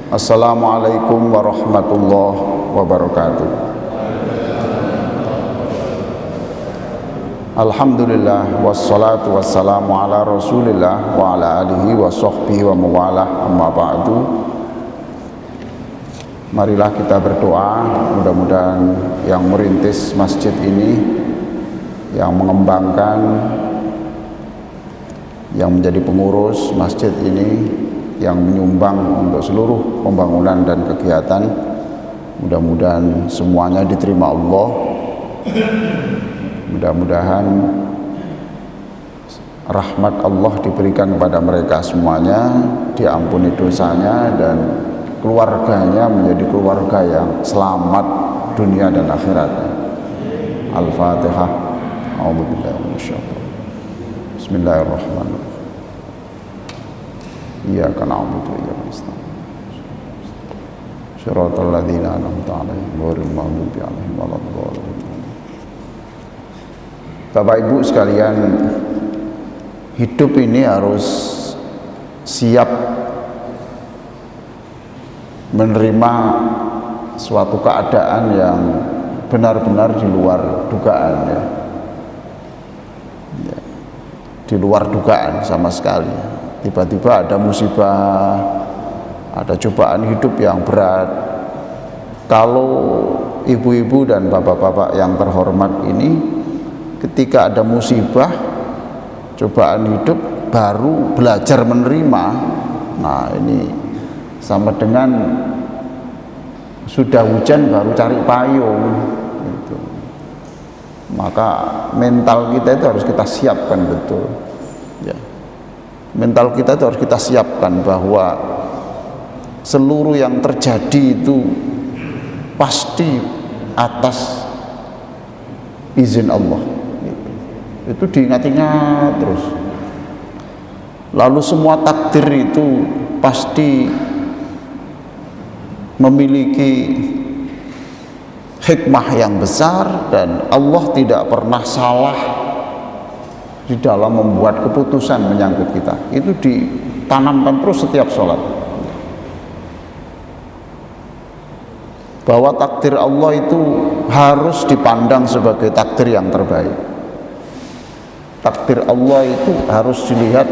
Assalamualaikum warahmatullahi wabarakatuh. Alhamdulillah wassalatu wassalamu ala Rasulillah wa ala alihi wa sahbihi wa mawalah, amma ba'du. Marilah kita berdoa, mudah-mudahan yang merintis masjid ini, yang mengembangkan, yang menjadi pengurus masjid ini, yang menyumbang untuk seluruh pembangunan dan kegiatan, mudah-mudahan semuanya diterima Allah. Mudah-mudahan rahmat Allah diberikan kepada mereka semuanya, diampuni dosanya, dan keluarganya menjadi keluarga yang selamat dunia dan akhiratnya. Al-Fatihah. A'udzubillahi minasyaitonir rajim. Bismillahirrahmanirrahim. Iyyaka na'budu wa iyyaka nasta'in. Shiratal ladzina an'amta 'alaihim ghairil maghdubi 'alaihim waladdallin. Bapak Ibu sekalian, hidup ini harus siap menerima suatu keadaan yang benar-benar di luar dugaan, ya. Di luar dugaan sama sekali. Tiba-tiba ada musibah, ada cobaan hidup yang berat. Kalau ibu-ibu dan bapak-bapak yang terhormat ini, ketika ada musibah, cobaan hidup, baru belajar menerima, nah ini sama dengan sudah hujan baru cari payung gitu. Maka mental kita itu harus kita siapkan betul, ya. Mental kita itu harus kita siapkan bahwa seluruh yang terjadi itu pasti atas izin Allah. Itu diingat-ingat terus. Lalu semua takdir itu pasti memiliki hikmah yang besar, dan Allah tidak pernah salah di dalam membuat keputusan menyangkut kita. Itu ditanamkan terus setiap sholat, bahwa takdir Allah itu harus dipandang sebagai takdir yang terbaik. Takdir Allah itu harus dilihat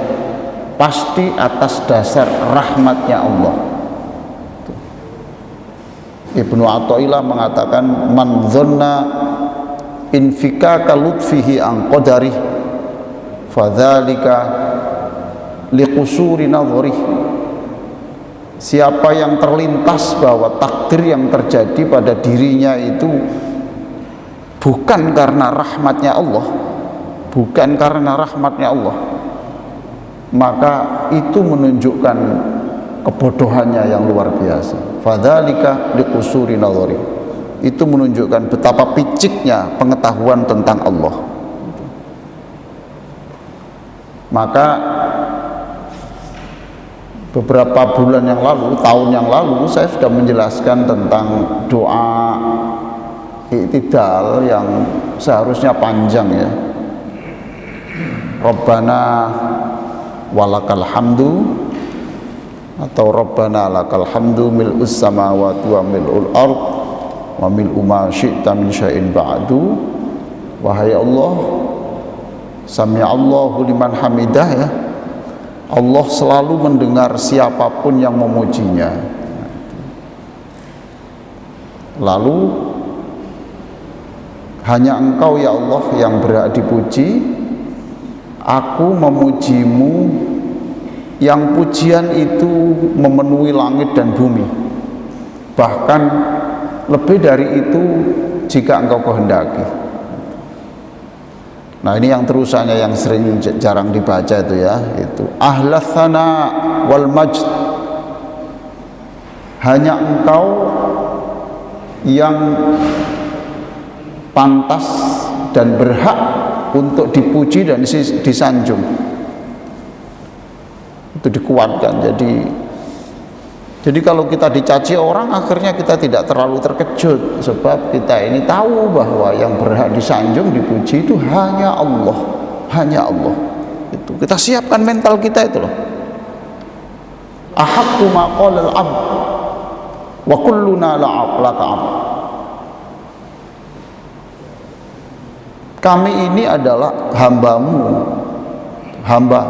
pasti atas dasar rahmatnya Allah. Ibnu Athaillah mengatakan, man dhanna infikaka lutfihi an qadari fadzalika liqusuri nadhrih. Siapa yang terlintas bahwa takdir yang terjadi pada dirinya itu bukan karena rahmatnya Allah, bukan karena rahmatnya Allah, maka itu menunjukkan kebodohannya yang luar biasa. Fadzalika liqusuri nadhari. Itu menunjukkan betapa piciknya pengetahuan tentang Allah. Maka beberapa bulan yang lalu, tahun yang lalu, saya sudah menjelaskan tentang doa i'tidal yang seharusnya panjang, ya. Rabbana walakal hamdu, atau Rabbana lakal hamdu mil'us samawati wa mil'ul ard wa mil'u ma syi'ta min syai'in ba'du. Wahai Allah, sami'allahu liman hamidah, ya. Allah selalu mendengar siapapun yang memujinya. Lalu hanya Engkau, ya Allah, yang berhak dipuji. Aku memujimu yang pujian itu memenuhi langit dan bumi, bahkan lebih dari itu jika Engkau kehendaki. Nah, ini yang terusannya yang sering jarang dibaca itu, ya, itu ahlas tsana wal majd. Hanya Engkau yang pantas dan berhak untuk dipuji dan disanjung. Itu dikuatkan. Jadi kalau kita dicaci orang, akhirnya kita tidak terlalu terkejut, sebab kita ini tahu bahwa yang berhak disanjung, dipuji itu hanya Allah, hanya Allah. Itu kita siapkan mental kita itu loh. Ahaqqu ma qala al-'abd wa kulluna laka abd. Kami ini adalah hambamu, hamba.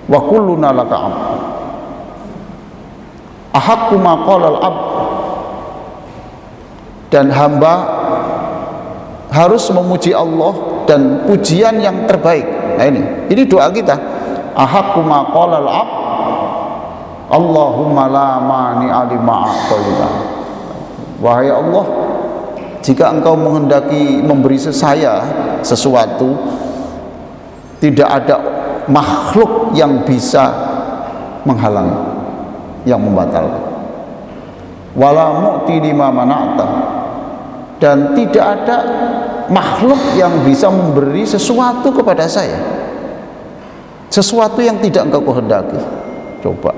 Wa kulluna laka abd. Ahaqqu ma qala al-abd. Dan hamba harus memuji Allah dan pujian yang terbaik. Nah ini doa kita. Ahaqqu ma qala al-abd. Allahumma la mani'a lima a'taita. Wahai Allah, jika engkau menghendaki memberi saya sesuatu, tidak ada makhluk yang bisa menghalangi, yang membatalkan. Wala mu'ti lima mana'ta, dan tidak ada makhluk yang bisa memberi sesuatu kepada saya, sesuatu yang tidak engkau kehendaki. Coba.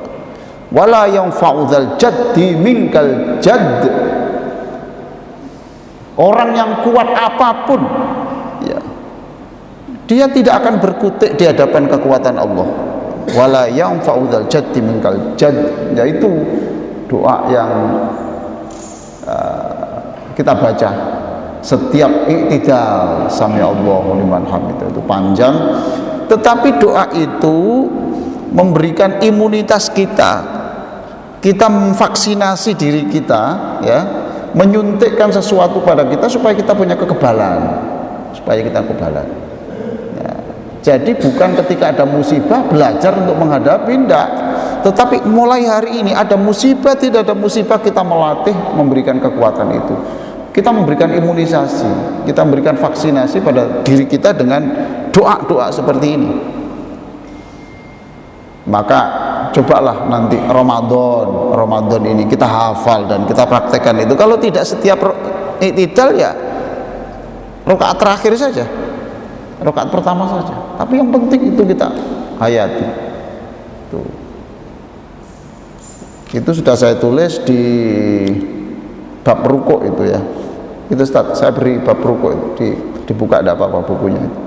Wala yanfa'u dzal jaddi minkal jadd. Orang yang kuat apapun, ya, dia tidak akan berkutik di hadapan kekuatan Allah. Wala yanfa'u dzal jaddi minkal jadd, yaitu doa yang kita baca setiap iktidal, sami Allahu liman hamidah, itu panjang, tetapi doa itu memberikan imunitas kita memvaksinasi diri kita, ya, menyuntikkan sesuatu pada kita supaya kita punya kekebalan, ya. Jadi bukan ketika ada musibah belajar untuk menghadapi, tidak, tetapi mulai hari ini ada musibah, tidak ada musibah, kita melatih memberikan kekuatan itu. Kita memberikan imunisasi, kita memberikan vaksinasi pada diri kita dengan doa-doa seperti ini. Maka cobalah nanti Ramadan ini kita hafal dan kita praktekkan itu. Kalau tidak setiap iktidal, ya rakaat terakhir saja, rakaat pertama saja, tapi yang penting itu kita hayati. Tuh. Itu sudah saya tulis di bab rukuk itu, ya. Itu saya beri bab rukuk itu, dibuka, tidak apa-apa bukunya itu.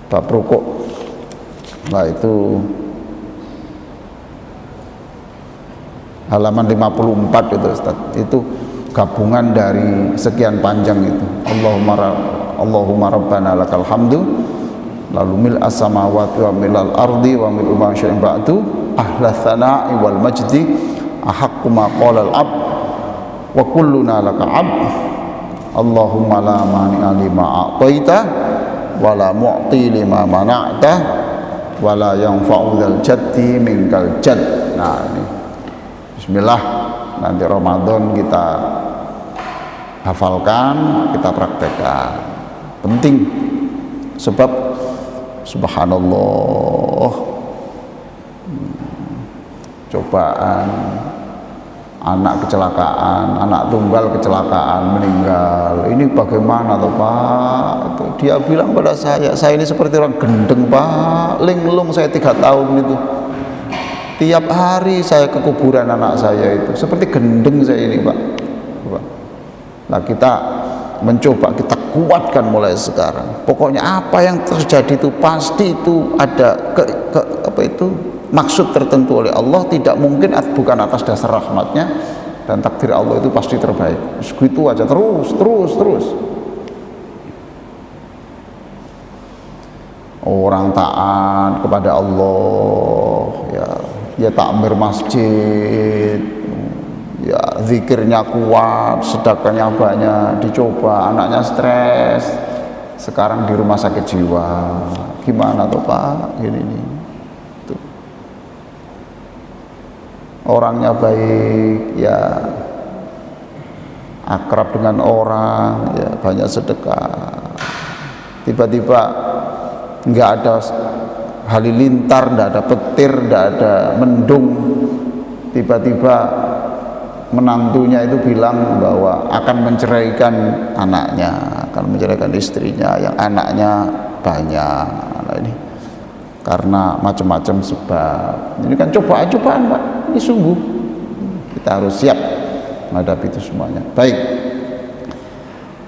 Bab rukuk. Nah, itu halaman 54 itu, Ustaz. Itu gabungan dari sekian panjang itu. Allahumma rabbana lakal hamdu, lalu mil as-samawati wa milal ardi wa mil ma syi'a ba'du, ahla tsana'i wal majdi, ahaqqu ma qala al-'abd, wa kulluna laka 'abd. Allahumma la mani'a lima a'taita wa la mu'ti lima mana'ta wa la yanfa'u dzal jaddi minkal jadd. Nah, ini bismillah, nanti Ramadan kita hafalkan, kita praktekkan. Penting, sebab subhanallah, cobaan, anak kecelakaan, anak tunggal kecelakaan, meninggal, ini bagaimana toh Pak? Itu dia bilang pada saya ini seperti orang gendeng Pak, linglung saya 3 tahun itu, tiap hari saya ke kuburan anak saya itu, seperti gendeng saya ini Pak. Nah, kita mencoba, kita kuatkan mulai sekarang. Pokoknya apa yang terjadi itu pasti itu ada maksud tertentu oleh Allah, tidak mungkin bukan atas dasar rahmatnya, dan takdir Allah itu pasti terbaik. Segitu aja, terus. Orang taat kepada Allah, ya takmir masjid, ya zikirnya kuat, sedekahnya banyak, dicoba, anaknya stres, sekarang di rumah sakit jiwa, gimana tuh Pak? Gini. Orangnya baik, ya akrab dengan orang, ya banyak sedekah, tiba-tiba nggak ada halilintar, nggak ada petir, nggak ada mendung, tiba-tiba menantunya itu bilang bahwa akan menceraikan anaknya, akan menceraikan istrinya yang anaknya banyak. Nah, ini karena macam-macam sebab. Ini kan cobaan Pak, ini sungguh kita harus siap menghadapi itu semuanya. Baik,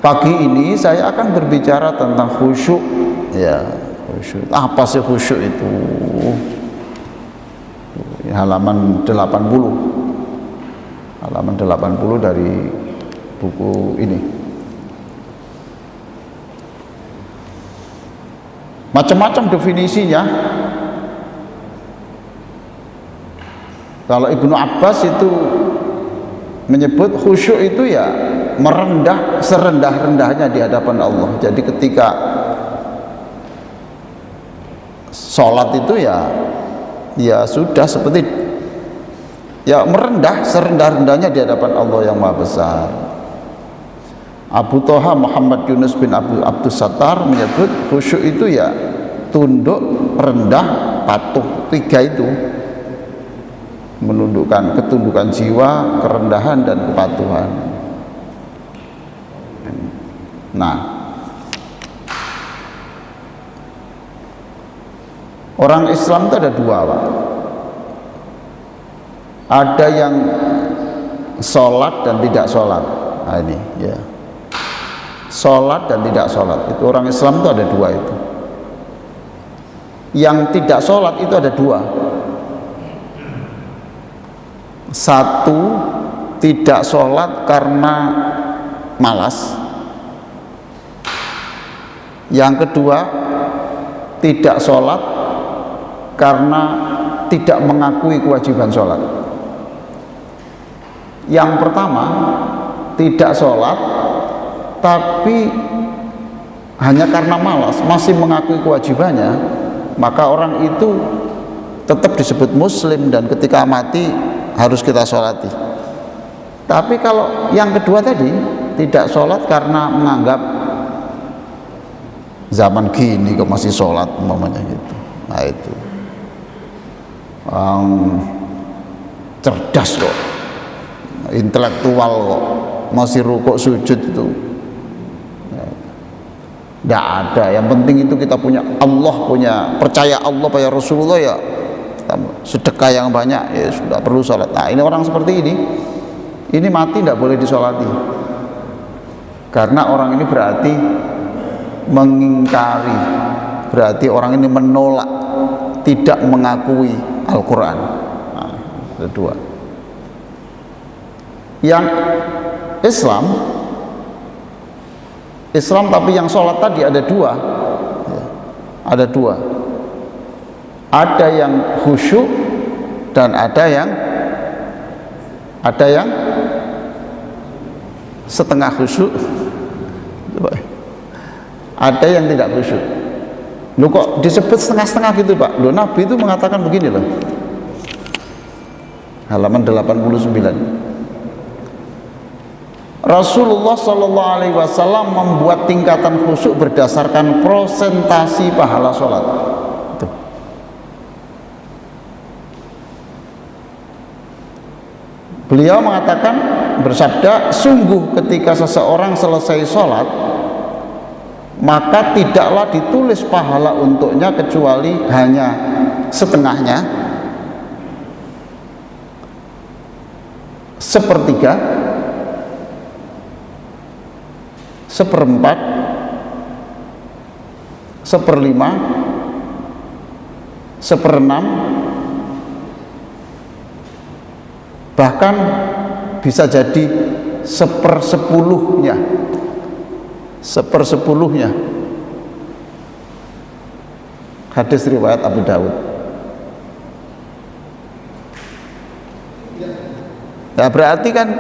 pagi ini saya akan berbicara tentang khusyuk, ya, Khusyuk. Apa sih khusyuk itu? Halaman 80. Halaman 80 dari buku ini. Macam-macam definisinya. Kalau Ibnu Abbas itu menyebut khusyuk itu ya merendah serendah-rendahnya di hadapan Allah. Jadi ketika sholat itu ya sudah seperti ya merendah serendah-rendahnya di hadapan Allah yang Maha Besar. Abu Toha Muhammad Yunus bin Abdus Sattar menyebut khusyuk itu ya tunduk, rendah, patuh. Tiga itu menundukkan ketundukan jiwa, kerendahan dan kepatuhan. Nah, orang Islam itu ada dua, Pak. Ada yang sholat dan tidak sholat. Nah, ini ya, sholat dan tidak sholat itu orang Islam itu ada dua itu. Yang tidak sholat itu ada dua. Satu, tidak sholat karena malas. Yang kedua, tidak sholat karena tidak mengakui kewajiban sholat. Yang pertama, tidak sholat tapi hanya karena malas, masih mengakui kewajibannya, maka orang itu tetap disebut muslim dan ketika mati harus kita sholati. Tapi kalau yang kedua tadi, tidak sholat karena menganggap zaman gini kok masih sholat umpamanya gitu, nah itu cerdas kok, intelektual kok masih rukuk sujud itu tidak ada. Yang penting itu kita punya Allah, punya percaya Allah, percaya Rasulullah, ya sedekah yang banyak, ya sudah perlu sholat. Nah ini orang seperti ini mati tidak boleh disolati, karena orang ini berarti mengingkari, berarti orang ini menolak, tidak mengakui Al-Quran. Nah, ada dua. Yang Islam tapi yang sholat tadi ada dua, ada dua. Ada yang khusyuk dan ada yang setengah khusyuk, ada yang tidak khusyuk. Loh kok disebut setengah-setengah gitu, Pak? Loh Nabi itu mengatakan begini loh, halaman 89. Rasulullah Shallallahu Alaihi Wasallam membuat tingkatan khusyuk berdasarkan prosentasi pahala sholat. Tuh. Beliau mengatakan, bersabda, sungguh ketika seseorang selesai sholat, maka tidaklah ditulis pahala untuknya kecuali hanya setengahnya, sepertiga, seperempat, seperlima, seperenam, bahkan bisa jadi sepersepuluhnya. Hadis riwayat Abu Dawud. Nah, berarti kan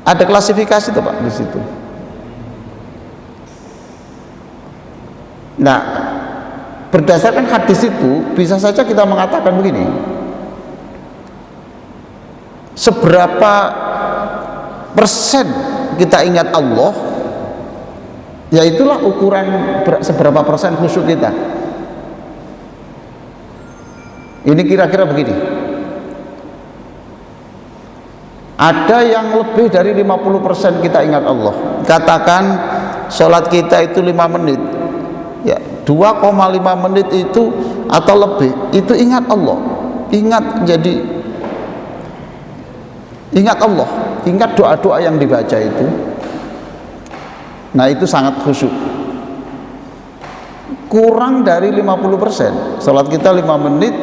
ada klasifikasi tuh Pak di situ. Nah, berdasarkan hadis itu bisa saja kita mengatakan begini, seberapa persen kita ingat Allah, ya itulah ukuran seberapa persen khusyuk kita. Ini kira-kira begini, ada yang lebih dari 50% kita ingat Allah. Katakan sholat kita itu 5 menit, ya 2,5 menit itu atau lebih itu ingat Allah, ingat Allah, ingat doa-doa yang dibaca itu. Nah itu sangat khusyuk. kurang dari 50%. Salat kita 5 menit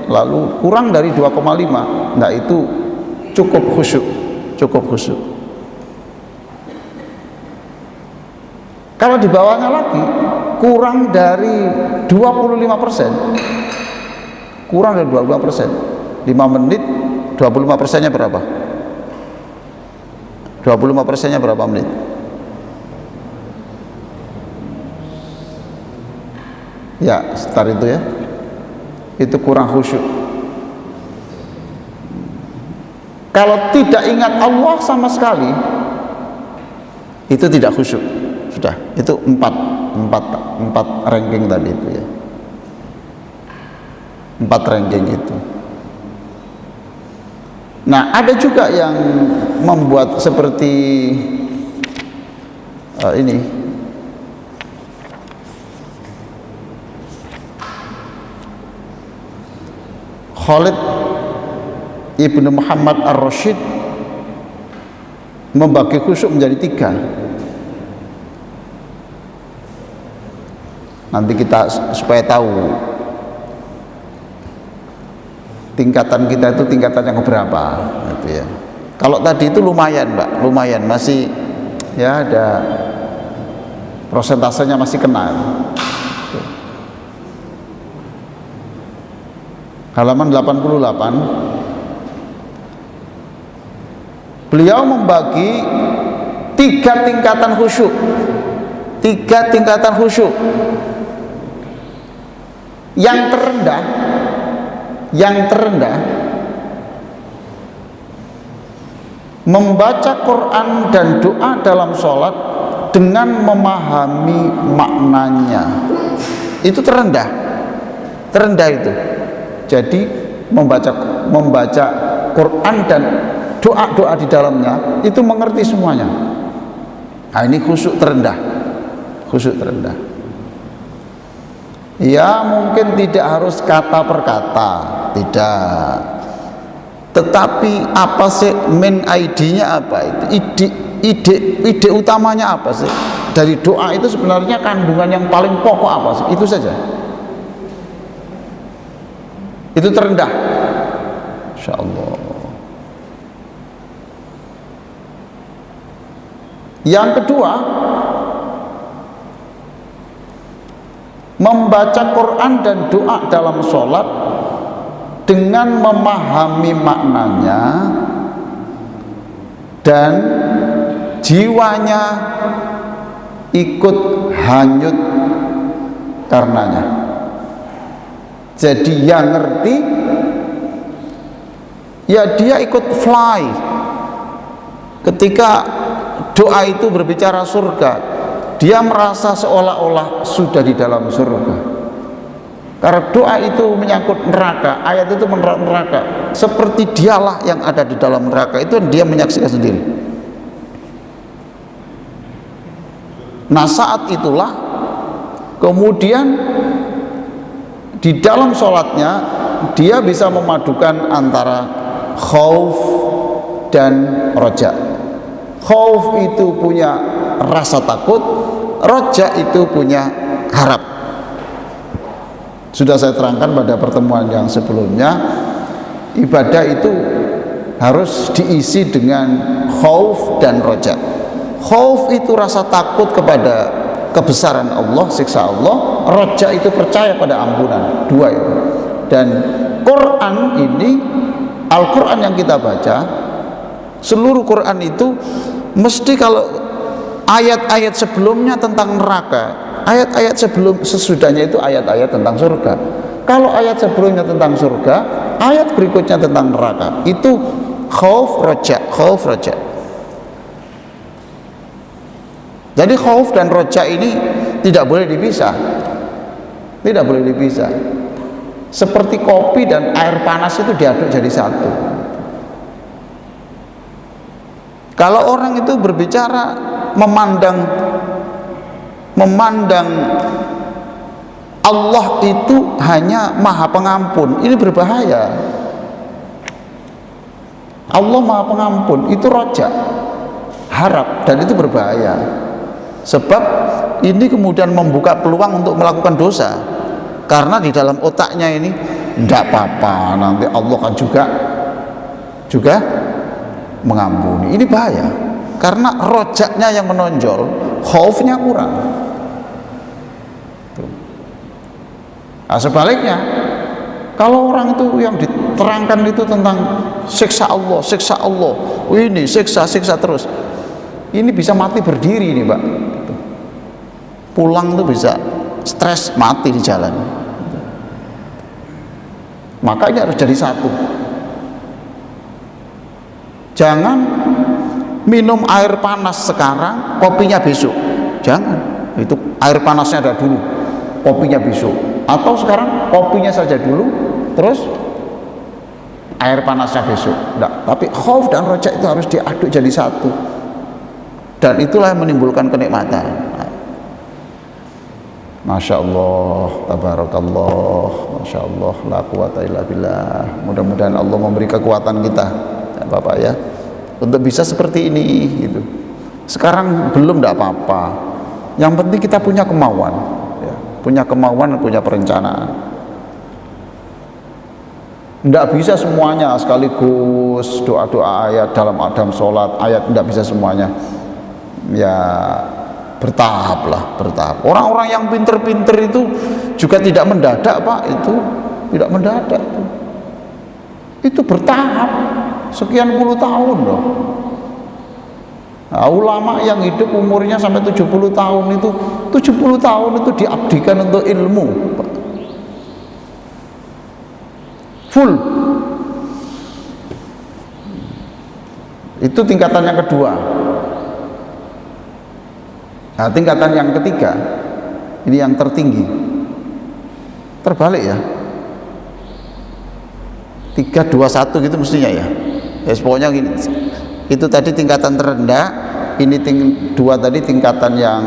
lalu kurang dari 2,5. Nah, itu cukup khusyuk, cukup khusyuk. Kalau di bawahnya lagi kurang dari 25%. Kurang dari 25%. 5 menit 25%-nya berapa? 25%-nya berapa menit? Ya, sekitar itu ya. Itu kurang khusyuk. Kalau tidak ingat Allah sama sekali, itu tidak khusyuk. Sudah, itu empat ranking tadi itu ya. 4 ranking itu. Nah, ada juga yang membuat seperti ini. Khalid Ibnu Muhammad Ar-Rasyid membagi khusyuk menjadi 3. Nanti kita supaya tahu tingkatan kita itu tingkatan yang berapa gitu ya. Kalau tadi itu lumayan, Mbak, lumayan, masih ya ada prosentasenya masih kena. Halaman 88, beliau membagi 3 tingkatan khusyuk. 3 tingkatan khusyuk. Yang terendah membaca Quran dan doa dalam sholat dengan memahami maknanya. Itu terendah itu. Jadi membaca Quran dan doa-doa di dalamnya itu mengerti semuanya. Nah, ini khusyuk terendah. Ya, mungkin tidak harus kata per kata, tidak. Tetapi apa sih main ID-nya apa itu? Ide utamanya apa sih? Dari doa itu sebenarnya kandungan yang paling pokok apa sih? Itu saja. Itu terendah. Insyaallah. Yang kedua, membaca Quran dan doa dalam sholat dengan memahami maknanya dan jiwanya ikut hanyut karenanya. Jadi yang ngerti ya dia ikut fly ketika doa itu berbicara surga, dia merasa seolah-olah sudah di dalam surga. Karena doa itu menyangkut neraka, ayat itu menerangkan neraka, seperti dialah yang ada di dalam neraka, itu dia menyaksikan sendiri. Nah, saat itulah kemudian di dalam sholatnya dia bisa memadukan antara khauf dan roja. Khauf itu punya rasa takut, roja itu punya harap. Sudah saya terangkan pada pertemuan yang sebelumnya, ibadah itu harus diisi dengan khauf dan roja. Khauf itu rasa takut kepada kebesaran Allah, siksa Allah. Roja itu percaya pada ampunan. 2 itu. Dan Quran ini, Al-Quran yang kita baca, seluruh Quran itu mesti kalau ayat-ayat sebelumnya tentang neraka, ayat-ayat sesudahnya itu ayat-ayat tentang surga. Kalau ayat sebelumnya tentang surga, ayat berikutnya tentang neraka. Itu khauf roja. Jadi khauf dan roja ini tidak boleh dipisah. Tidak boleh dipisah. Seperti kopi dan air panas itu diaduk jadi satu. Kalau orang itu berbicara memandang Allah itu hanya Maha Pengampun, ini berbahaya. Allah Maha Pengampun itu roja, harap, dan itu berbahaya. Sebab ini kemudian membuka peluang untuk melakukan dosa, karena di dalam otaknya ini tidak apa-apa, nanti Allah kan juga mengampuni. Ini bahaya, karena rojaknya yang menonjol, khaufnya kurang. Nah, sebaliknya, kalau orang itu yang diterangkan itu tentang siksa Allah, ini siksa terus, ini bisa mati berdiri ini, Pak. Pulang tuh bisa stres, mati di jalan. Maka ini harus jadi satu. Jangan minum air panas sekarang, kopinya besok. Jangan. Itu air panasnya ada dulu, kopinya besok. Atau sekarang kopinya saja dulu, terus air panasnya besok. Enggak. Tapi khauf dan roja itu harus diaduk jadi satu. Dan itulah yang menimbulkan kenikmatan. Masya Allah, tabarakallah, Masya Allah, la quwata illa billah. Mudah-mudahan Allah memberi kekuatan kita, ya Bapak ya, untuk bisa seperti ini gitu. Sekarang belum, tidak apa-apa. Yang penting kita punya kemauan, ya. Punya kemauan, punya perencanaan. Tidak bisa semuanya sekaligus doa-doa ayat dalam sholat, ayat tidak bisa semuanya. Ya bertahap lah, bertahap. Orang-orang yang pinter-pinter itu juga tidak mendadak, Pak. Itu tidak mendadak itu bertahap, sekian puluh tahun loh. Nah, ulama yang hidup umurnya sampai 70 tahun itu, 70 tahun itu diabdikan untuk ilmu, Pak. Full. Itu tingkatan yang kedua. Nah, tingkatan yang ketiga, ini yang tertinggi. Terbalik ya. 3, 2, 1 gitu mestinya ya. Ya pokoknya gini. Itu tadi tingkatan terendah, ini dua tadi tingkatan yang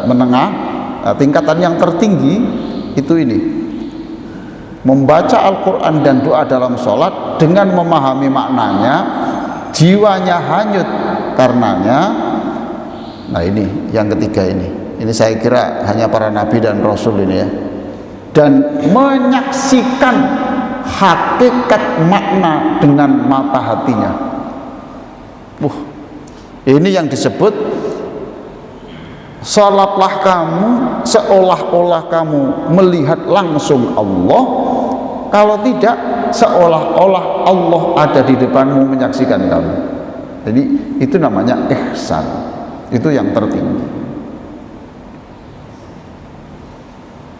menengah. Nah, tingkatan yang tertinggi itu ini. Membaca Al-Quran dan doa dalam sholat dengan memahami maknanya, jiwanya hanyut karenanya. Nah ini yang ketiga ini saya kira hanya para nabi dan rasul ini ya, dan menyaksikan hakikat makna dengan mata hatinya. Ini yang disebut salatlah kamu seolah-olah kamu melihat langsung Allah, kalau tidak seolah-olah Allah ada di depanmu menyaksikan kamu. Jadi itu namanya ihsan. Itu yang tertinggi.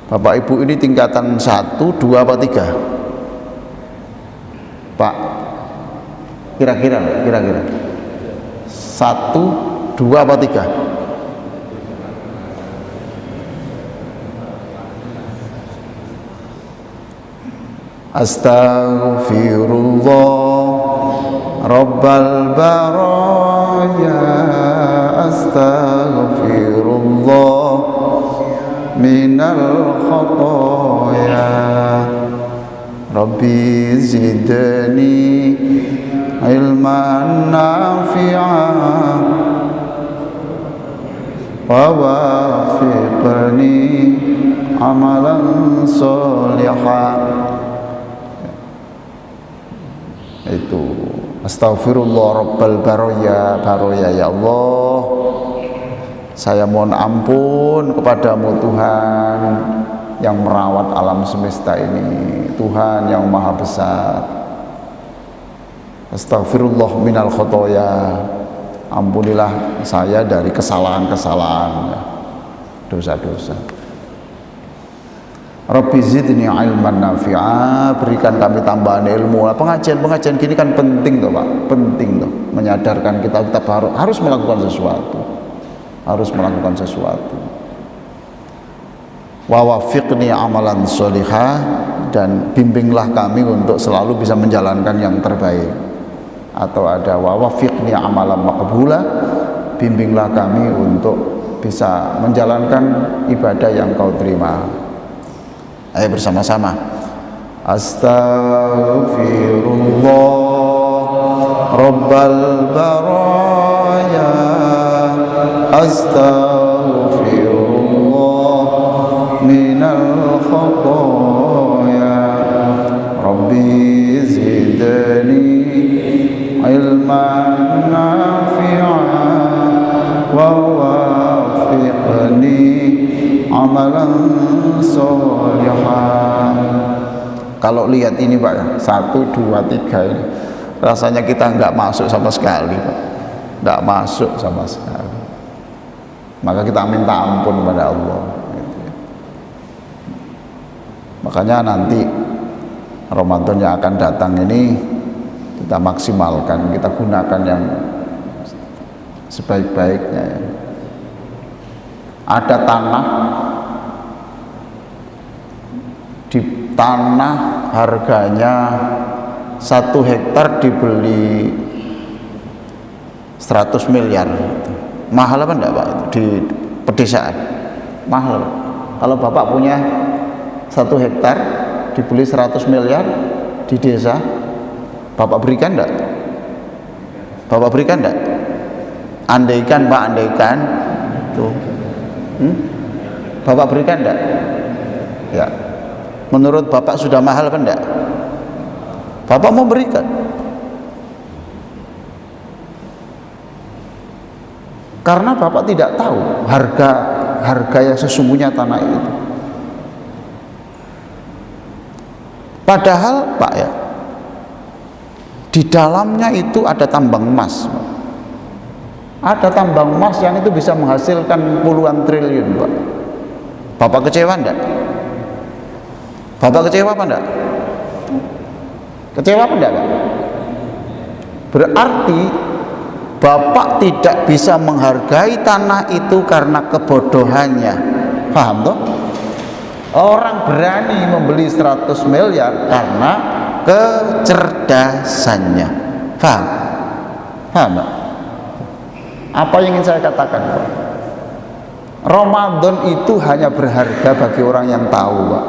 Bapak Ibu, ini tingkatan 1, 2, apa 3? Pak, kira-kira 1, 2, apa 3? Astaghfirullah Rabbal baraya, astaghfirullah minal khataya, Rabbi zidni ilman nafi'an wa wafiqni amalan sholihan. Itu astaghfirullah rabbal baraya, ya Allah, saya mohon ampun kepadamu Tuhan yang merawat alam semesta ini, Tuhan yang maha besar. Astaghfirullah minal khotoya, ampunilah saya dari kesalahan-kesalahan, dosa-dosa. Rabbi zidni ilman nafi'a, berikan kami tambahan ilmu. Pengajian gini kan penting toh Pak, penting toh, menyadarkan kita harus melakukan sesuatu, wa wafiqni amalan sholihah, dan bimbinglah kami untuk selalu bisa menjalankan yang terbaik. Atau ada wa wafiqni amalan maqbula, bimbinglah kami untuk bisa menjalankan ibadah yang kau terima. Ayo bersama-sama. Astaghfirullah Rabbal baraya, astaghfirullah minal khotoya rabbi zidni ilman nafi'an wa wafiqni amalan sholihan. Kalau lihat ini Pak, 1, 2, 3 ini rasanya kita nggak masuk sama sekali Pak, nggak masuk sama sekali. Maka kita minta ampun kepada Allah gitu ya. Makanya nanti Ramadan yang akan datang ini kita maksimalkan, kita gunakan yang sebaik-baiknya ya. Ada tanah, di tanah harganya 1 hektar dibeli 100 miliar. Mahal apa enggak Pak itu di pedesaan? Mahal. Kalau Bapak punya 1 hektar dibeli 100 miliar di desa, Bapak berikan enggak? Bapak berikan enggak? Andaikan Pak, andaikan tuh. Bapak berikan enggak? Ya. Menurut Bapak sudah mahal apa enggak? Bapak mau berikan. Karena Bapak tidak tahu harga yang sesungguhnya tanah itu. Padahal Pak ya, di dalamnya itu ada tambang emas. Ada tambang emas yang itu bisa menghasilkan puluhan triliun Pak. Bapak kecewa enggak? Bapak kecewa apa enggak? Kecewa apa enggak Pak? Berarti Bapak tidak bisa menghargai tanah itu karena kebodohannya. Paham toh? Orang berani membeli 100 miliar karena kecerdasannya. Paham? Paham Pak? Apa yang ingin saya katakan Pak? Ramadan itu hanya berharga bagi orang yang tahu Pak.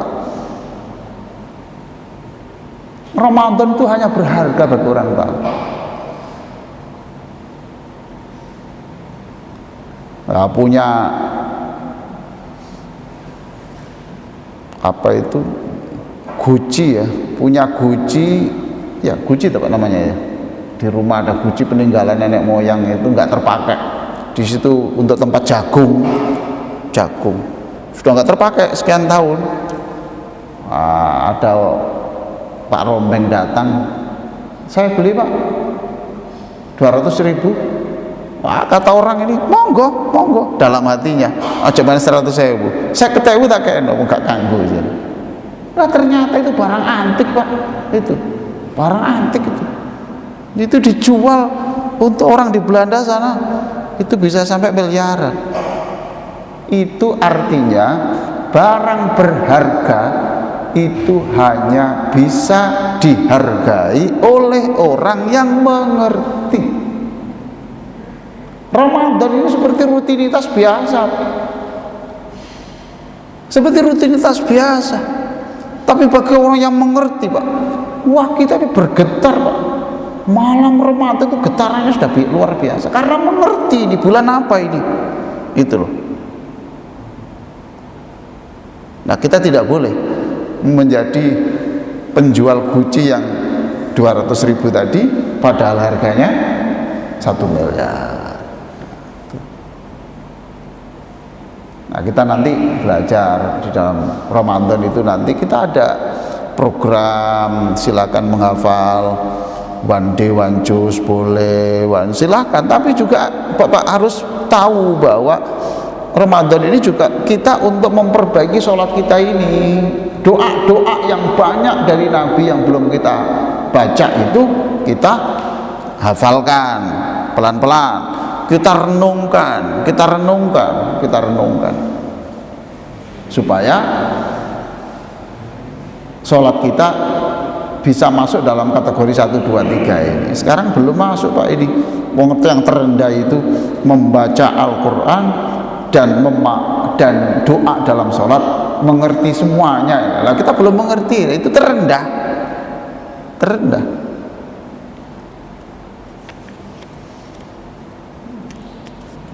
Ramadan itu hanya berharga bagi orang tahu. Nah, punya apa itu Gucci ya, punya Gucci ya, Gucci itu apa namanya ya, di rumah ada Gucci peninggalan nenek moyang itu nggak terpakai, di situ untuk tempat jagung sudah nggak terpakai sekian tahun. Ada Pak Rombeng datang, saya beli Pak 200.000. Wah, kata orang ini monggo dalam hatinya aja mana 100.000 saya ketahui tak kayak nggak kanggo aja. Nah ternyata itu barang antik Pak, itu barang antik itu dijual untuk orang di Belanda sana itu bisa sampai miliaran. Itu artinya barang berharga itu hanya bisa dihargai oleh orang yang mengerti. Ramadan ini seperti rutinitas biasa, seperti rutinitas biasa. Tapi bagi orang yang mengerti Pak, wah kita ini bergetar Pak. Malam Ramadan itu getarannya sudah luar biasa, karena mengerti ini bulan apa ini, itu loh. Nah kita tidak boleh menjadi penjual Gucci yang 200.000 tadi padahal harganya 1 miliar. Nah kita nanti belajar di dalam Ramadan itu, nanti kita ada program silakan menghafal one day one juz boleh, silakan, tapi juga Bapak harus tahu bahwa Ramadan ini juga kita untuk memperbaiki sholat kita ini. Doa-doa yang banyak dari Nabi yang belum kita baca itu kita hafalkan pelan-pelan, kita renungkan supaya sholat kita bisa masuk dalam kategori 1, 2, 3 ini. Sekarang belum masuk Pak ini. Yang terendah itu membaca Al-Quran dan doa dalam sholat, mengerti semuanya. Lah kita belum mengerti, itu terendah.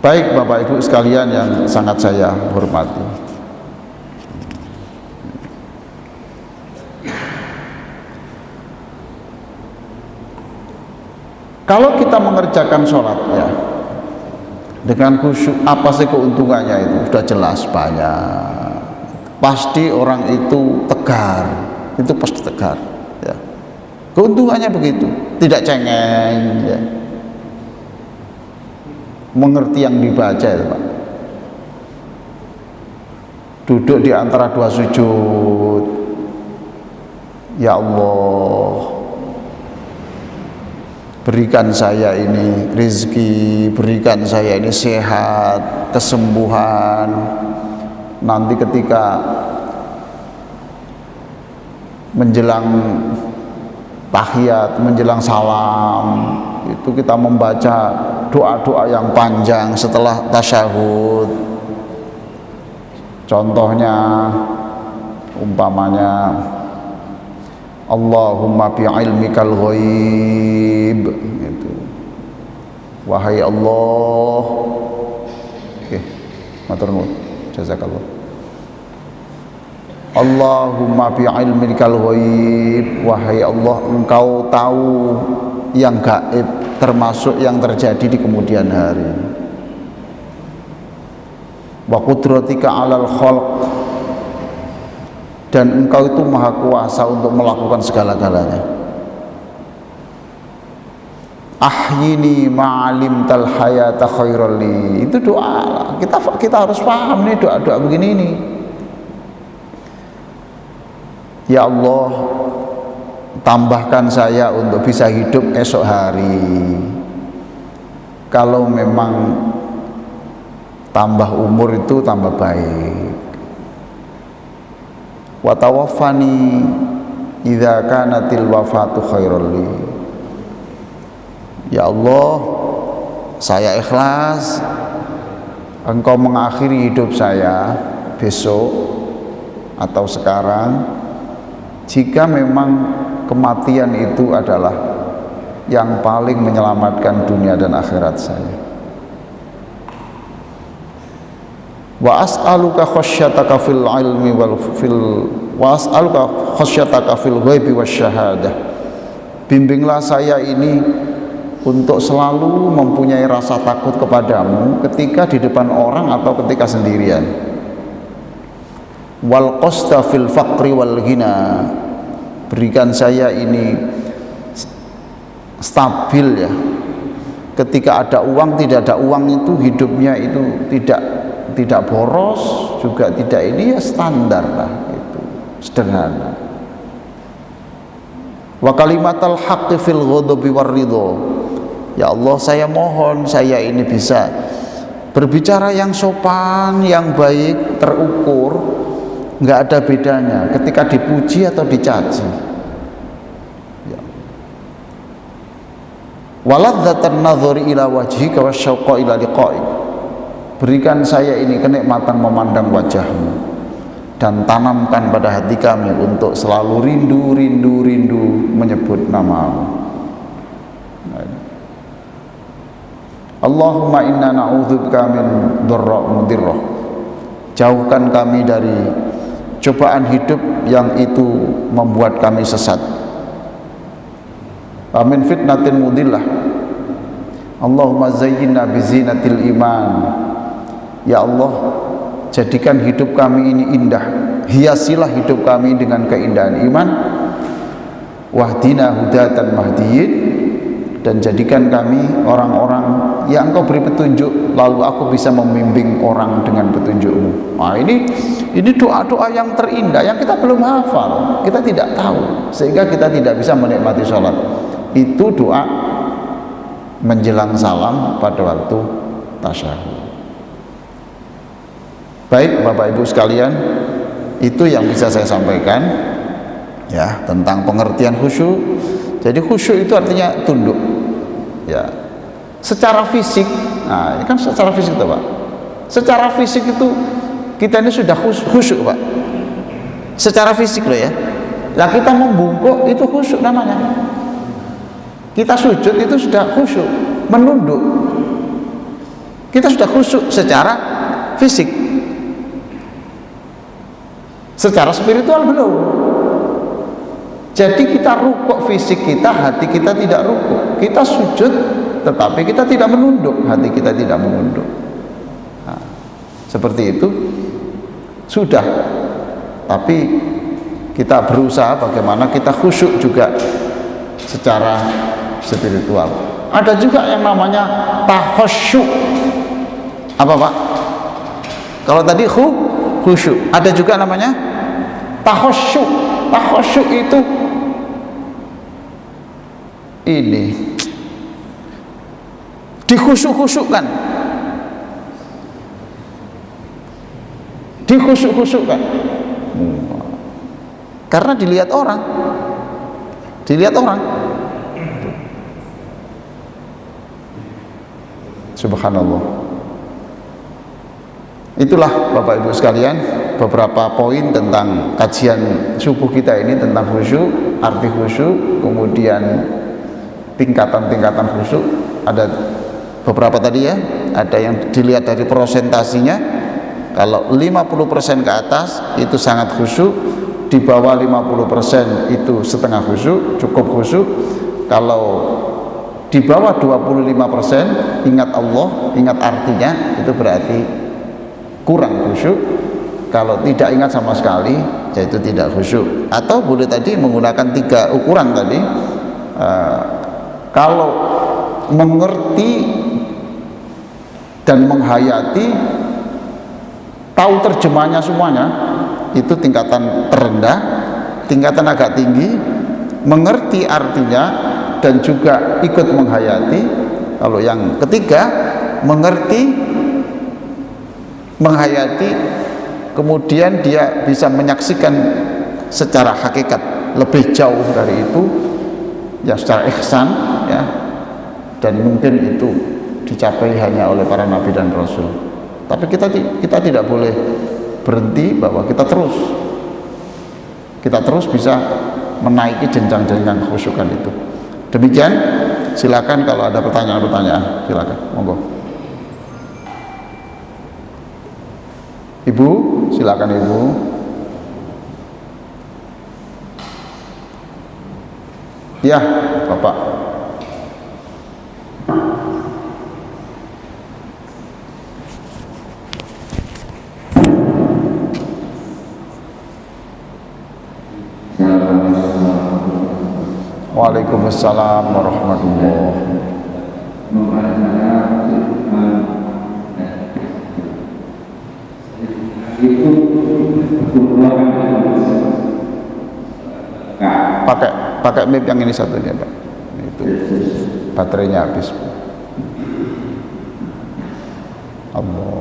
Baik Bapak Ibu sekalian yang sangat saya hormati, kalau kita mengerjakan sholat ya dengan khusyuk, apa sih keuntungannya? Itu sudah jelas banyak. Pasti orang itu tegar, itu pasti tegar ya. Keuntungannya begitu, tidak cengeng ya. Mengerti yang dibaca itu Pak. Duduk di antara dua sujud, ya Allah, berikan saya ini rezeki, berikan saya ini sehat, kesembuhan. Nanti ketika menjelang tahiyat, menjelang salam, itu kita membaca doa-doa yang panjang setelah tasyahud. Contohnya umpamanya Allahumma bi ilmikal ghaib gitu. Wahai Allah, oke, matur nuwun, jazakallah. Allahumma bi ilmikal ghaib, wahai Allah, engkau tahu yang gaib, termasuk yang terjadi di kemudian hari. Wa qudratika 'alal khalq, dan engkau itu maha kuasa untuk melakukan segala-galanya. Ahyini ma'alim tal hayata khairal li, itu doa. Kita harus paham nih doa-doa begini ini. Ya Allah, tambahkan saya untuk bisa hidup esok hari. Kalau memang tambah umur itu tambah baik. Wa tawaffani idza kanatil wafatu khairal li. Ya Allah, saya ikhlas engkau mengakhiri hidup saya besok atau sekarang, jika memang kematian itu adalah yang paling menyelamatkan dunia dan akhirat saya. Wa as'aluka khasyataka fil ilmi wa as'aluka khasyataka fil ghaibi wasyahadah. Bimbinglah saya ini untuk selalu mempunyai rasa takut kepadamu ketika di depan orang atau ketika sendirian. Wal qasta fil faqri wal ghina, berikan saya ini stabil ya, ketika ada uang tidak ada uang itu hidupnya itu tidak boros juga tidak ini ya, standar lah, itu sederhana. Wa kalimatal haqqi fil ghadabi war ridho, ya Allah saya mohon saya ini bisa berbicara yang sopan, yang baik, terukur, nggak ada bedanya ketika dipuji atau dicaci ya. Waladzatan nadhari ila wajhika wasyauqa ila liqa'ik, berikan saya ini kenikmatan memandang wajahmu, dan tanamkan pada hati kami untuk selalu rindu menyebut namamu. Allahumma inna na'udzubika min dharra mudirrah, jauhkan kami dari cobaan hidup yang itu membuat kami sesat. Amin fitnatin mudillah. Allahumma zayyinna bizinatil iman, ya Allah jadikan hidup kami ini indah, hiasilah hidup kami dengan keindahan iman. Wahdina hudatan mahdiyin, dan jadikan kami orang-orang yang Engkau beri petunjuk, lalu aku bisa membimbing orang dengan petunjuk-Mu. Nah, ini doa-doa yang terindah yang kita belum hafal, kita tidak tahu, sehingga kita tidak bisa menikmati sholat. Itu doa menjelang salam pada waktu tasyahud. Baik Bapak Ibu sekalian, itu yang bisa saya sampaikan ya tentang pengertian khusyuk. Jadi khusyuk itu artinya tunduk ya. Secara fisik, nah ini kan secara fisik tuh Pak. Secara fisik itu kita ini sudah khusyuk Pak. Secara fisik loh ya. Nah kita membungkuk itu khusyuk namanya. Kita sujud itu sudah khusyuk, menunduk. Kita sudah khusyuk secara fisik, secara spiritual belum. Jadi kita rukuk fisik kita, hati kita tidak rukuk. Kita sujud tetapi kita tidak menunduk, hati kita tidak menunduk. Nah, seperti itu sudah. Tapi kita berusaha bagaimana kita khusyuk juga secara spiritual. Ada juga yang namanya takhasyuk. Apa Pak? Kalau tadi khusyuk, ada juga namanya takhasyuk. Takhasyuk itu ini dikhusyuk-khusyukkan, karena dilihat orang. Subhanallah. Itulah Bapak Ibu sekalian beberapa poin tentang kajian subuh kita ini, tentang khusyuk, arti khusyuk, kemudian tingkatan-tingkatan khusyuk. Ada beberapa tadi ya, ada yang dilihat dari prosentasinya. Kalau 50% ke atas itu sangat khusyuk, di bawah 50% itu setengah khusyuk, cukup khusyuk. Kalau di bawah 25% ingat Allah, ingat artinya, itu berarti kurang khusyuk. Kalau tidak ingat sama sekali, yaitu tidak khusyuk. Atau boleh tadi menggunakan 3 ukuran tadi. Kalau mengerti dan menghayati, tahu terjemahnya semuanya, itu tingkatan terendah. Tingkatan agak tinggi, mengerti artinya dan juga ikut menghayati. Kalau yang ketiga, mengerti, menghayati, kemudian dia bisa menyaksikan secara hakikat lebih jauh dari itu, ya secara ihsan, ya, dan mungkin itu dicapai hanya oleh para nabi dan rasul. Tapi kita tidak boleh berhenti, bahwa kita terus bisa menaiki jenjang-jenjang khusyukan itu. Demikian, silakan kalau ada pertanyaan-pertanyaan, silakan, monggo. Ibu, silakan Ibu. Ya, Bapak. Waalaikumsalam warahmatullahi pakai mip yang ini satunya Pak, itu baterainya habis. Allah.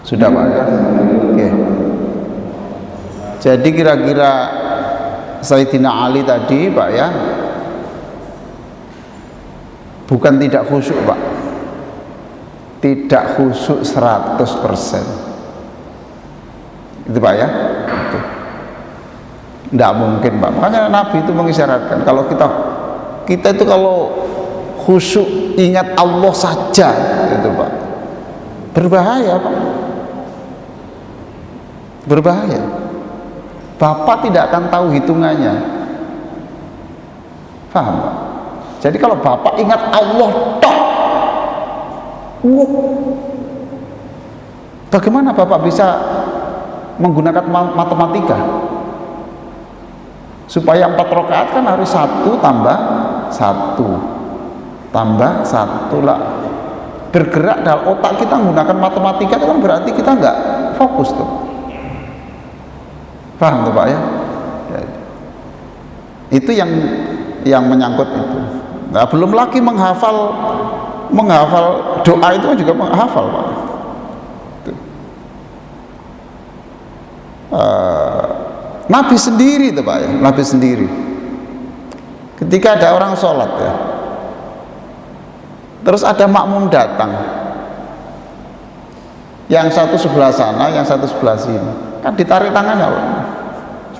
Sudah Pak ya? Oke. Jadi kira-kira Sayyidina Ali tadi Pak ya, bukan tidak khusyuk Pak, tidak khusyuk 100%. Itu Pak ya. Itu. Tidak mungkin Pak. Makanya Nabi itu mengisyaratkan kalau kita itu kalau khusyuk ingat Allah saja itu Pak, berbahaya Pak, berbahaya. Bapak tidak akan tahu hitungannya, paham Pak? Jadi kalau Bapak ingat Allah tok, bagaimana Bapak bisa menggunakan matematika? Supaya 4 rakaat kan harus 1 tambah 1 tambah 1 lah. Bergerak dalam otak kita menggunakan matematika itu kan berarti kita nggak fokus tuh. Paham tuh Pak ya? Itu yang menyangkut itu. Nah, belum lagi menghafal doa itu juga menghafal Pak. Nabi sendiri tuh Pak ya, Nabi sendiri ketika ada orang sholat ya, terus ada makmum datang, yang satu sebelah sana, yang satu sebelah sini, kan ditarik tangannya Pak.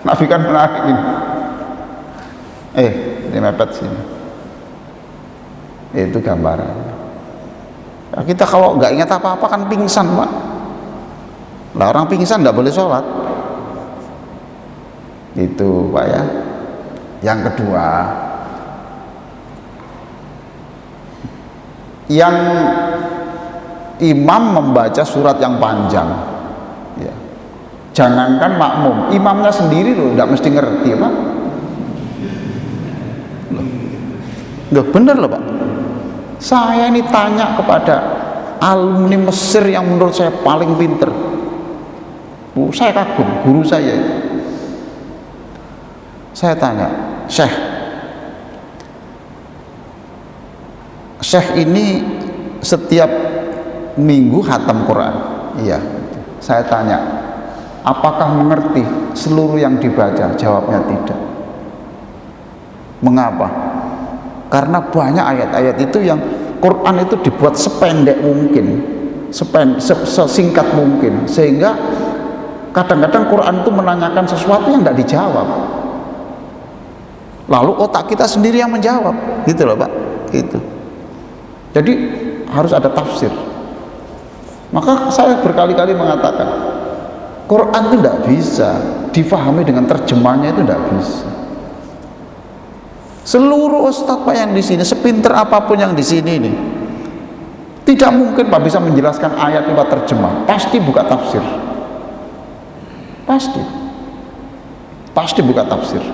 Nabi kan menarik ini, ini mepet sini, itu gambaran. Nah, kita kalau nggak ingat apa-apa kan pingsan Pak. Lah orang pingsan nggak boleh sholat. Itu Pak ya. Yang kedua, yang imam membaca surat yang panjang ya. Jangankan makmum, imamnya sendiri loh tidak mesti ngerti Pak. Loh bener loh Pak. Saya ini tanya kepada alumni Mesir yang menurut saya paling pinter, saya kagum guru saya itu. Saya tanya, Syekh ini setiap minggu khatam Quran. Iya. Saya tanya, apakah mengerti seluruh yang dibaca? Jawabnya tidak. Mengapa? Karena banyak ayat-ayat itu yang Quran itu dibuat sependek mungkin, sesingkat mungkin, sehingga kadang-kadang Quran itu menanyakan sesuatu yang tidak dijawab. Lalu otak kita sendiri yang menjawab, gitu loh Pak. Gitu. Jadi harus ada tafsir. Maka saya berkali-kali mengatakan, Quran itu tidak bisa difahami dengan terjemahnya, itu tidak bisa. Seluruh ustadz Pak yang di sini, sepinter apapun yang di sini ini, tidak mungkin Pak bisa menjelaskan ayat lewat terjemah. Pasti buka tafsir. Pasti buka tafsir.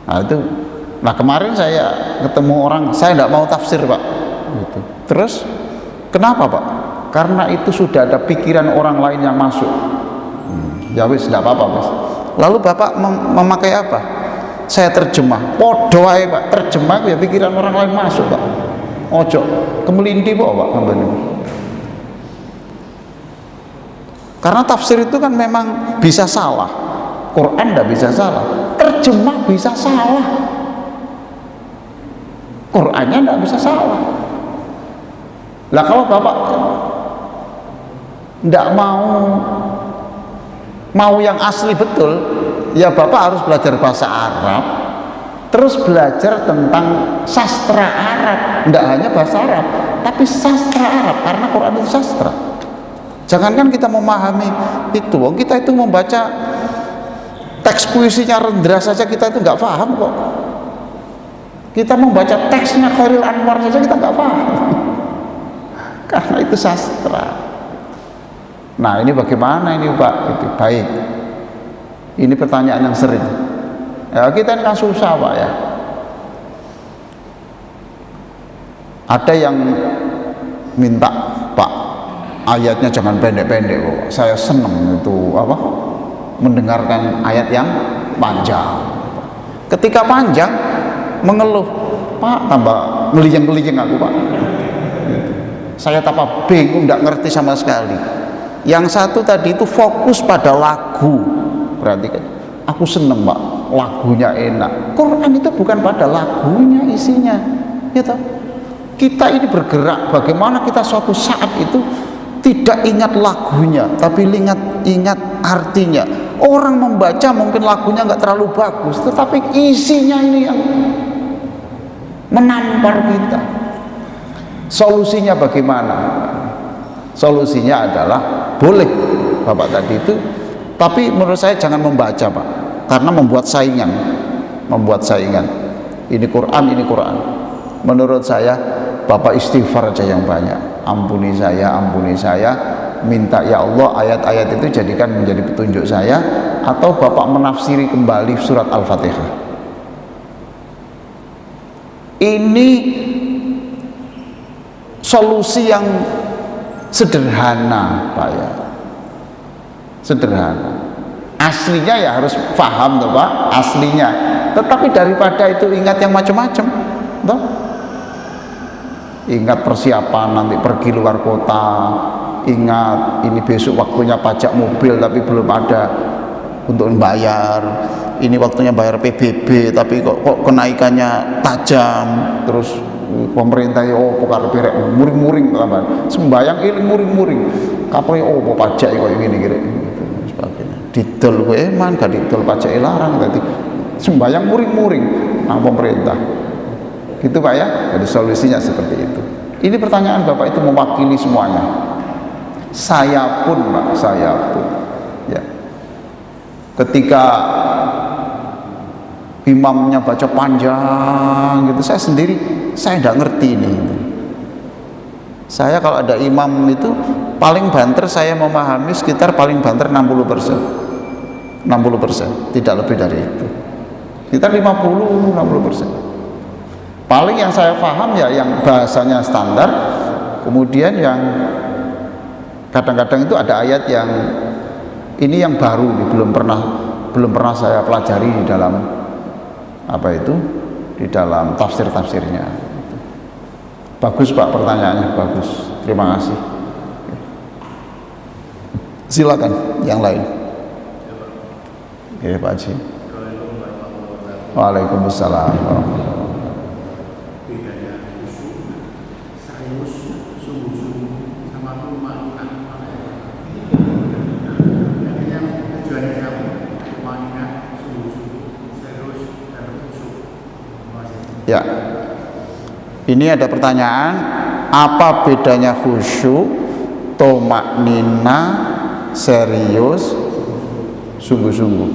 Nah kemarin saya ketemu orang, saya tidak mau tafsir Pak gitu. Terus kenapa Pak? Karena itu sudah ada pikiran orang lain yang masuk. Ya wis, tidak apa-apa Mas. Lalu Bapak memakai apa? Saya terjemah, podo ae Pak, terjemah ya pikiran orang lain masuk Pak. Ojo kemelindi Pak sampeyan. Karena tafsir itu kan memang bisa salah. Quran tidak bisa salah, terjemah bisa salah, Qurannya tidak bisa salah. Lah kalau Bapak tidak mau yang asli betul, ya Bapak harus belajar bahasa Arab, terus belajar tentang sastra Arab, tidak hanya bahasa Arab, tapi sastra Arab, karena Quran itu sastra. Jangankan kita memahami itu, kita itu membaca teks puisinya Rendra saja kita itu nggak paham kok. Kita membaca teksnya Khairil Anwar saja kita nggak paham. Karena itu sastra. Nah ini bagaimana ini Pak? Itu baik. Ini pertanyaan yang sering. Ya kita ini kan susah Pak ya. Ada yang minta Pak ayatnya jangan pendek-pendek kok. Saya seneng itu apa? Mendengarkan ayat yang panjang. Ketika panjang mengeluh, Pak tambah ngeliyeng-ngeliyeng aku Pak. Saya tambah bingung, tidak ngerti sama sekali. Yang satu tadi itu fokus pada lagu, berarti kan aku seneng Pak, lagunya enak. Quran itu bukan pada lagunya isinya, gitu. Kita ini bergerak, bagaimana kita suatu saat itu tidak ingat lagunya, tapi ingat artinya. Orang membaca mungkin lagunya nggak terlalu bagus, tetapi isinya ini yang menampar kita. Solusinya bagaimana? Solusinya adalah boleh Bapak tadi itu, tapi menurut saya jangan membaca Pak, karena membuat saingan. Ini Quran, ini Quran. Menurut saya Bapak istighfar aja yang banyak. Ampuni saya, minta ya Allah ayat-ayat itu jadikan menjadi petunjuk saya, atau Bapak menafsiri kembali surat Al-Fatihah. Ini solusi yang sederhana Pak ya, sederhana. Aslinya ya harus paham toh Pak, aslinya. Tetapi daripada itu ingat yang macam-macam toh. Ingat persiapan nanti pergi luar kota, ingat ini besok waktunya pajak mobil tapi belum ada untuk membayar, ini waktunya bayar PBB tapi kok kenaikannya tajam, terus pemerintah pokar pirek muring-muring tambahan, sembayang ini muring-muring kapre pajak kok ini kira sebagainya, didol kowe man gak didol pajak larang tadi, sembayang muring-muring nang pemerintah gitu Pak ya. Jadi solusinya seperti itu. Ini pertanyaan Bapak itu mewakili semuanya. Saya pun Pak, saya pun ya, ketika imamnya baca panjang gitu, saya sendiri saya tidak ngerti ini gitu. Saya kalau ada imam itu paling banter saya memahami sekitar paling banter 60%, tidak lebih dari itu, sekitar 50-60%. Paling yang saya paham ya yang bahasanya standar, kemudian yang kadang-kadang itu ada ayat yang ini yang baru, ini belum pernah saya pelajari di dalam apa itu, di dalam tafsirnya. Bagus Pak pertanyaannya, bagus, terima kasih. Silakan yang lain. Oke Pak Haji. Waalaikumsalam. Ya, ini ada pertanyaan, apa bedanya khusyuk, tomaknina, serius, sungguh-sungguh?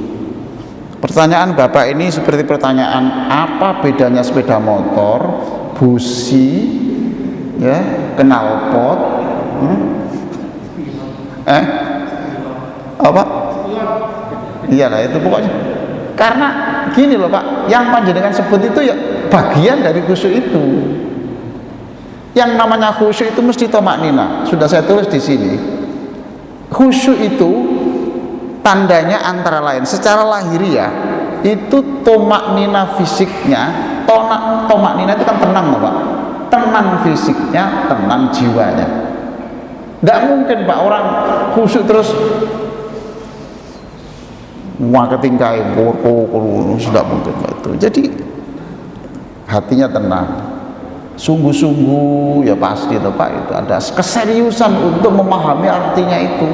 Pertanyaan Bapak ini seperti pertanyaan apa bedanya sepeda motor, busi, ya, knalpot, apa? Iyalah itu pokoknya. Karena gini loh Pak, yang panjenengan sebut itu ya bagian dari khusyuk itu. Yang namanya khusyuk itu mesti tomaknina. Sudah saya tulis di sini. Khusyuk itu tandanya antara lain secara lahiriah itu tomaknina fisiknya, tomaknina itu kan tenang loh Pak. Tenang fisiknya, tenang jiwanya. Tidak mungkin Pak orang khusyuk terus ketingkai sudah mungkin itu. Jadi hatinya tenang, sungguh-sungguh ya pasti itu Pak, itu ada keseriusan untuk memahami artinya itu.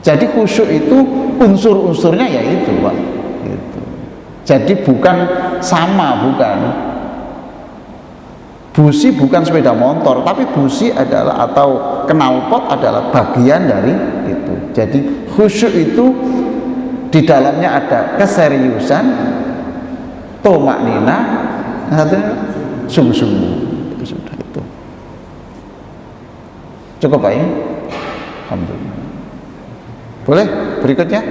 Jadi khusyuk itu unsur-unsurnya ya itu Pak gitu. Jadi bukan sama, bukan busi, bukan sepeda motor, tapi busi adalah atau knalpot adalah bagian dari itu. Jadi khusyuk itu di dalamnya ada keseriusan, tomaknina, satunya sungguh-sungguh. Sudah itu. Cukup Pak ya? Alhamdulillah. Boleh berikutnya?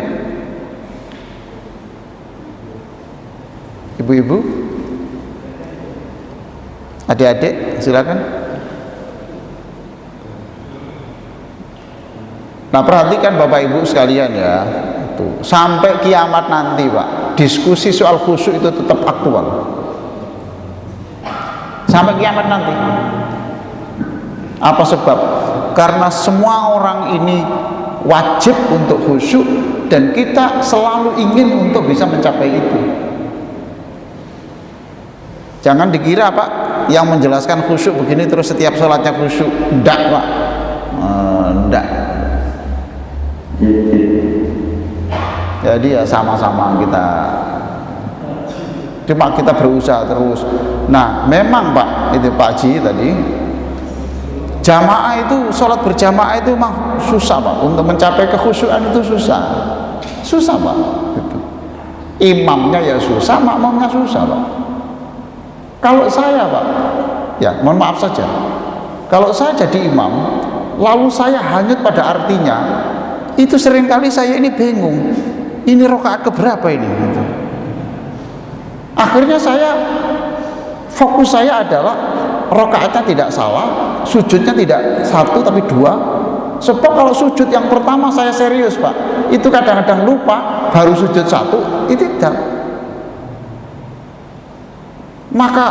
Ibu-ibu, adik-adik, silakan. Nah perhatikan Bapak Ibu sekalian ya, itu sampai kiamat nanti Pak, diskusi soal khusyuk itu tetap aktual sampai kiamat nanti. Apa sebab? Karena semua orang ini wajib untuk khusyuk dan kita selalu ingin untuk bisa mencapai itu. Jangan dikira Pak yang menjelaskan khusyuk begini terus setiap sholatnya khusyuk. Ndak Pak, ndak. Jadi ya sama-sama kita, cuma kita berusaha terus. Nah memang Pak, itu Pak Haji tadi, jamaah itu, sholat berjamaah itu memang susah Pak. Untuk mencapai kekhusyukan itu susah Pak gitu. Imamnya ya susah, makmumnya susah Pak. Kalau saya Pak, ya mohon maaf saja, kalau saya jadi imam lalu saya hanyut pada artinya, itu seringkali saya ini bingung, ini rakaat keberapa ini gitu. Akhirnya fokus saya adalah rakaatnya tidak salah, sujudnya tidak satu tapi dua. Sebab kalau sujud yang pertama saya serius Pak, itu kadang-kadang lupa, baru sujud satu itu tidak. Maka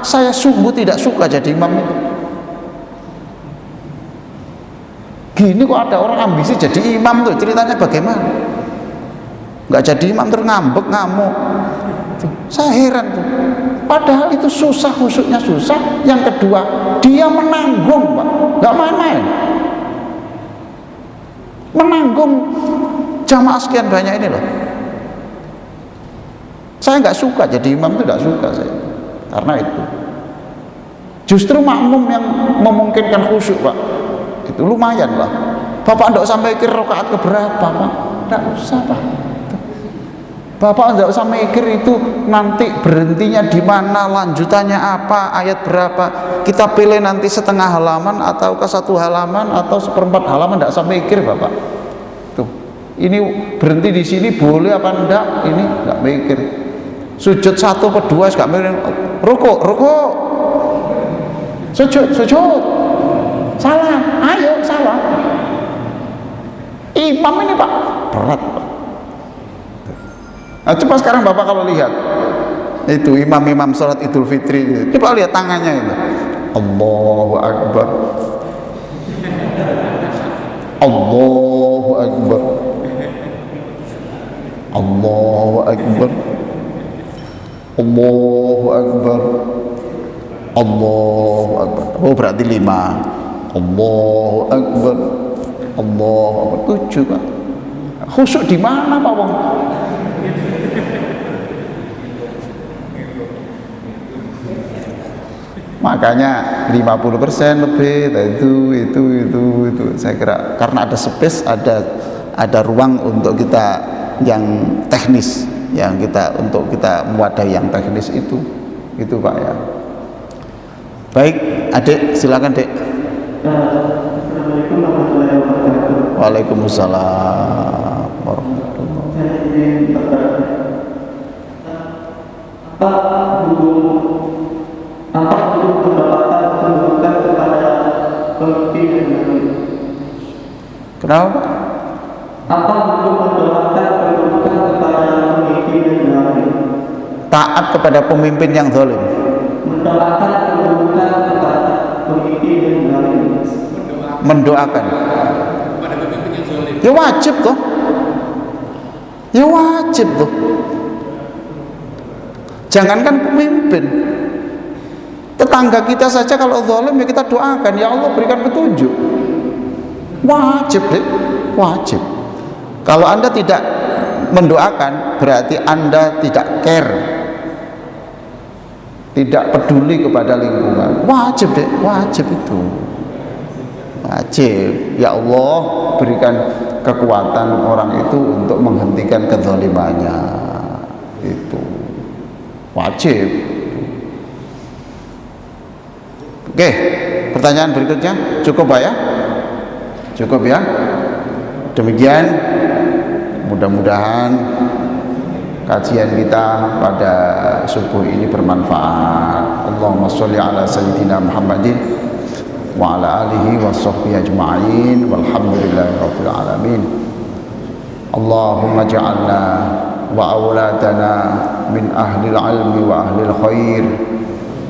saya sungguh tidak suka jadi imam itu. Gini kok ada orang ambisi jadi imam tuh, ceritanya bagaimana? Nggak jadi imam terus ngambek, ngamuk. Saya heran tuh. Padahal itu susah, khusyuknya susah. Yang kedua, dia menanggung Pak, nggak main-main. Menanggung jamaah sekian banyak ini loh. Saya nggak suka jadi imam itu, nggak suka saya. Karena itu justru makmum yang memungkinkan khusyuk Pak, itu lumayan lah. Bapak tidak usah mikir rakaat keberapa Pak, tidak usah Pak. Bapak tidak usah mikir itu nanti berhentinya di mana, lanjutannya apa, ayat berapa. Kita pilih nanti setengah halaman atau ke satu halaman atau seperempat halaman, tidak usah mikir Bapak. Tuh, ini berhenti di sini boleh apa enggak? Ini enggak mikir. Sujud satu atau dua enggak mikir. Rukuk, sujud, salam, ayo salam. Imam ini Pak berat Pak. Nah, coba sekarang Bapak kalau lihat itu imam-imam sholat Idul Fitri, coba lihat tangannya itu. Allahu Akbar, Allahu Akbar, Allahu Akbar, Allahu Akbar, Allahu Akbar. Oh berarti 5. Allahu Akbar, Allahu Akbar. 7 Pak. Khusyuk di mana Pak Wong? Makanya 50% lebih itu saya kira karena ada space, ada ruang untuk kita yang teknis, yang untuk kita mewadahi yang teknis itu Pak ya. Baik, Adik silakan Dek. Assalamualaikum warahmatullahi wabarakatuh. Waalaikumsalam warahmatullahi wabarakatuh. Apa hukum pendapatan kedudukan kepada pemimpin dan imam? Kenapa? Apa hukum pendapatan kedudukan kepada pemimpin dan imam? Taat kepada pemimpin yang zalim. Mendoakan kedudukan kepada pemimpin dan imam. Mendoakan pada pemimpin yang zalim. Ya wajib tuh. Jangankan pemimpin, tetangga kita saja kalau zalim ya kita doakan, ya Allah berikan petunjuk. Wajib deh, wajib. Kalau Anda tidak mendoakan berarti Anda tidak care, tidak peduli kepada lingkungan. Wajib deh, wajib itu. Wajib. Ya Allah berikan kekuatan orang itu untuk menghentikan kezalimannya. Itu wajib. Oke, pertanyaan berikutnya cukup Pak ya? Cukup ya? Demikian, mudah-mudahan kajian kita pada subuh ini bermanfaat. Allahumma sholli ala sayyidina Muhammadin wa ala alihi wa sahbihi ajma'in walhamdulillahi rabbil alamin. Allahumma ja'alna wa auladana min ahlil ilmi wa ahlil khair.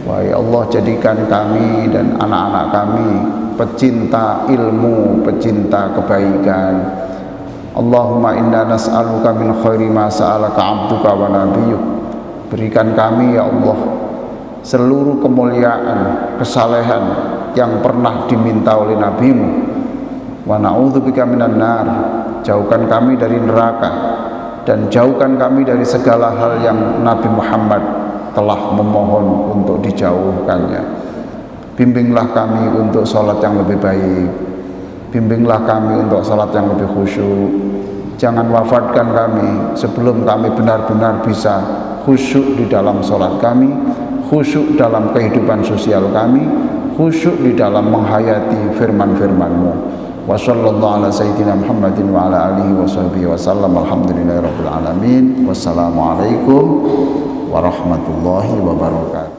Wahai Allah, jadikan kami dan anak-anak kami pecinta ilmu, pecinta kebaikan. Allahumma inna nas'aluka min khairi ma sa'alaka abduka wa nabiyyuk. Berikan kami ya Allah seluruh kemuliaan, kesalehan yang pernah diminta oleh nabimu. Wa na'udzubika minan nar, jauhkan kami dari neraka dan jauhkan kami dari segala hal yang Nabi Muhammad telah memohon untuk dijauhkannya. Bimbinglah kami untuk sholat yang lebih baik, bimbinglah kami untuk sholat yang lebih khusyuk. Jangan wafatkan kami sebelum kami benar-benar bisa khusyuk di dalam sholat kami, khusyuk dalam kehidupan sosial kami, khusyuk di dalam menghayati firman-firman-Mu. Wa sallallahu ala sayyidina Muhammadin wa ala alihi wa sahbihi wa sallam. Alhamdulillahirabbil alamin. Wassalamualaikum warahmatullahi wabarakatuh.